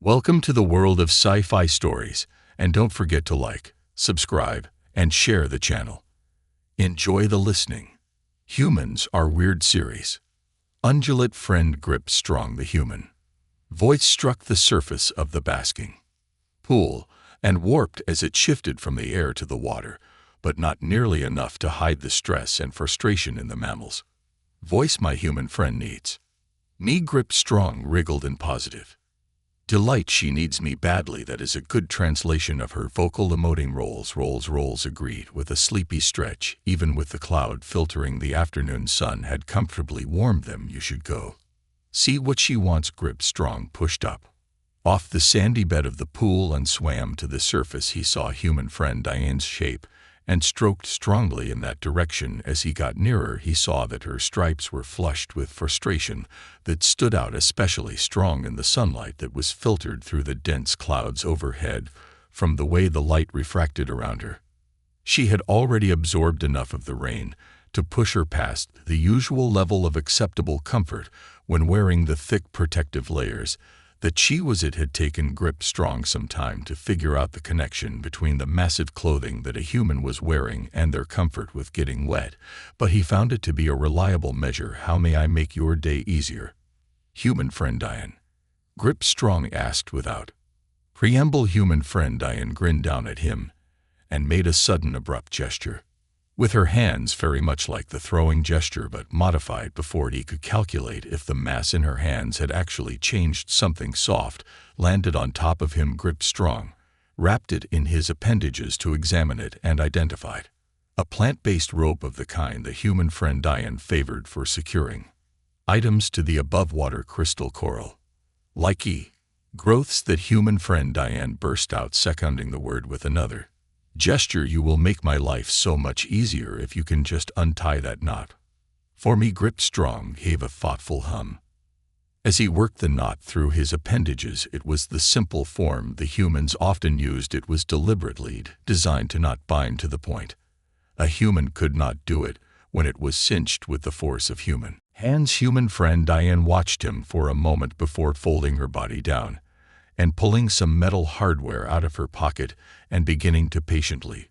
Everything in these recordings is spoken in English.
Welcome to the world of sci-fi stories, and don't forget to like, subscribe, and share the channel. Enjoy the listening. Humans Are Weird series. Undulate friend gripped strong the human. Voice struck the surface of the basking pool and warped as it shifted from the air to the water, but not nearly enough to hide the stress and frustration in the mammals. Voice my human friend needs me grip strong wriggled in positive delight. She needs me badly. That is a good translation of her vocal emoting rolls agreed with a sleepy stretch. Even with the cloud filtering, the afternoon sun had comfortably warmed them. You should go see what she wants. Grip strong pushed up off the sandy bed of the pool and swam to the surface. He saw human friend Diane's shape and stroked strongly in that direction. As he got nearer, he saw that her stripes were flushed with frustration that stood out especially strong in the sunlight that was filtered through the dense clouds overhead from the way the light refracted around her. She had already absorbed enough of the rain to push her past the usual level of acceptable comfort when wearing the thick protective layers that she was. It had taken Grip strong some time to figure out the connection between the massive clothing that a human was wearing and their comfort with getting wet, but he found it to be a reliable measure. How may I make your day easier, human friend Diane? Grip strong asked without preamble. Human friend Diane grinned down at him and made a sudden abrupt gesture with her hands, very much like the throwing gesture but modified before he could calculate if the mass in her hands had actually changed. Something soft landed on top of him. Grip strong wrapped it in his appendages to examine it and identified a plant-based rope of the kind the human friend Diane favored for securing items to the above-water crystal coral like growths that human friend Diane burst out, seconding the word with another gesture. You will make my life so much easier if you can just untie that knot for me. Grip strong gave a thoughtful hum as he worked the knot through his appendages. It was the simple form the humans often used. It was deliberately designed to not bind to the point. A human could not do it when it was cinched with the force of human hands. Human friend Diane watched him for a moment before folding her body down and pulling some metal hardware out of her pocket and beginning to patiently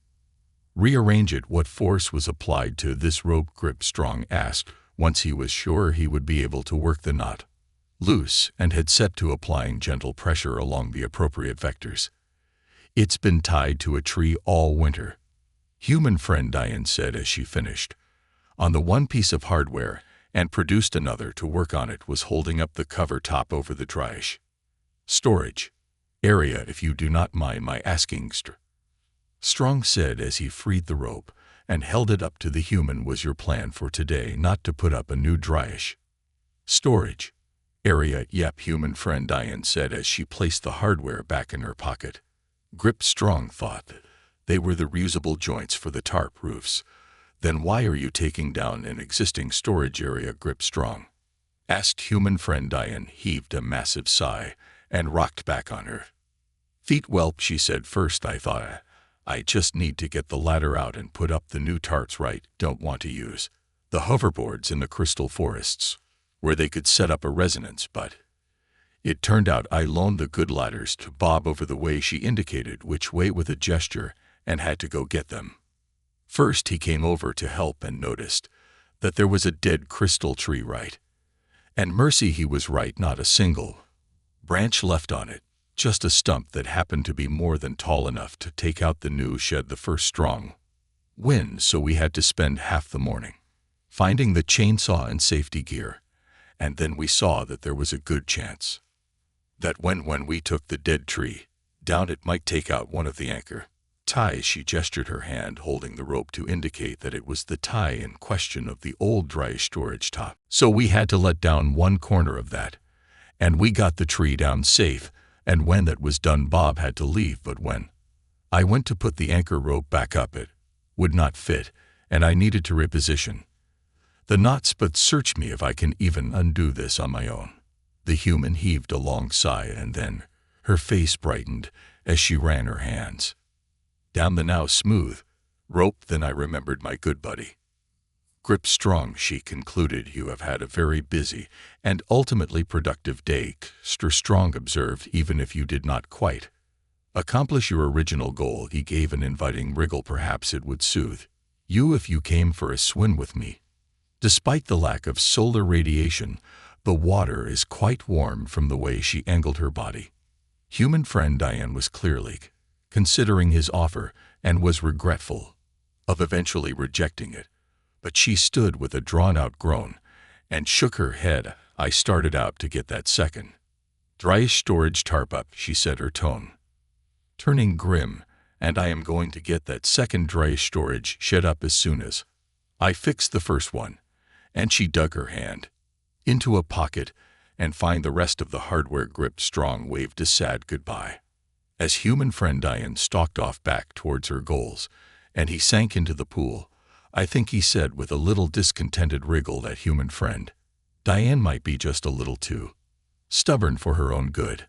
rearrange it. What force was applied to this rope? Grip strong asked once he was sure he would be able to work the knot loose and had set to applying gentle pressure along the appropriate vectors. It's been tied to a tree all winter, human friend Diane said as she finished on the one piece of hardware and produced another to work on. It was holding up the cover top over the dryish storage area. If you do not mind my asking, Strong said as he freed the rope and held it up to the human. Was your plan for today not to put up a new dryish storage area? Yep, human friend Diane said as she placed the hardware back in her pocket. Grip strong thought that they were the reusable joints for the tarp roofs. Then why are you taking down an existing storage area? Grip strong asked. Human friend Diane heaved a massive sigh and rocked back on her feet. Well, she said, first I thought I just need to get the ladder out and put up the new tarps. Right, don't want to use the hoverboards in the crystal forests where they could set up a resonance, but it turned out I loaned the good ladders to Bob over the way. She indicated which way with a gesture and had to go get them. First he came over to help and noticed that there was a dead crystal tree right, and mercy he was right, not a single branch left on it, just a stump that happened to be more than tall enough to take out the new shed the first strong wind. So we had to spend half the morning finding the chainsaw and safety gear, and then we saw that there was a good chance that when we took the dead tree down, it might take out one of the anchor ties. She gestured her hand holding the rope to indicate that it was the tie in question of the old dry storage top. So we had to let down one corner of that, and we got the tree down safe, and when that was done Bob had to leave. But when I went to put the anchor rope back up, it would not fit, and I needed to reposition the knots. But search me if I can even undo this on my own. The human heaved a long sigh and then her face brightened as she ran her hands down the now smooth rope. Then I remembered my good buddy Grip strong, she concluded. You have had a very busy and ultimately productive day. Mr. Strong observed. Even if you did not quite accomplish your original goal, he gave an inviting wriggle. Perhaps it would soothe you if you came for a swim with me. Despite the lack of solar radiation, the water is quite warm. From the way she angled her body, human friend Diane was clearly considering his offer and was regretful of eventually rejecting it. But she stood with a drawn-out groan and shook her head. I started out to get that second dry storage tarp up, she said, her tone turning grim, and I am going to get that second dry storage shed up as soon as I fix the first one. And she dug her hand into a pocket and find the rest of the hardware. Grip strong waved a sad goodbye as human friend Diane stalked off back towards her goals, and he sank into the pool. I think, he said with a little discontented wriggle, that human friend Diane might be just a little too stubborn for her own good.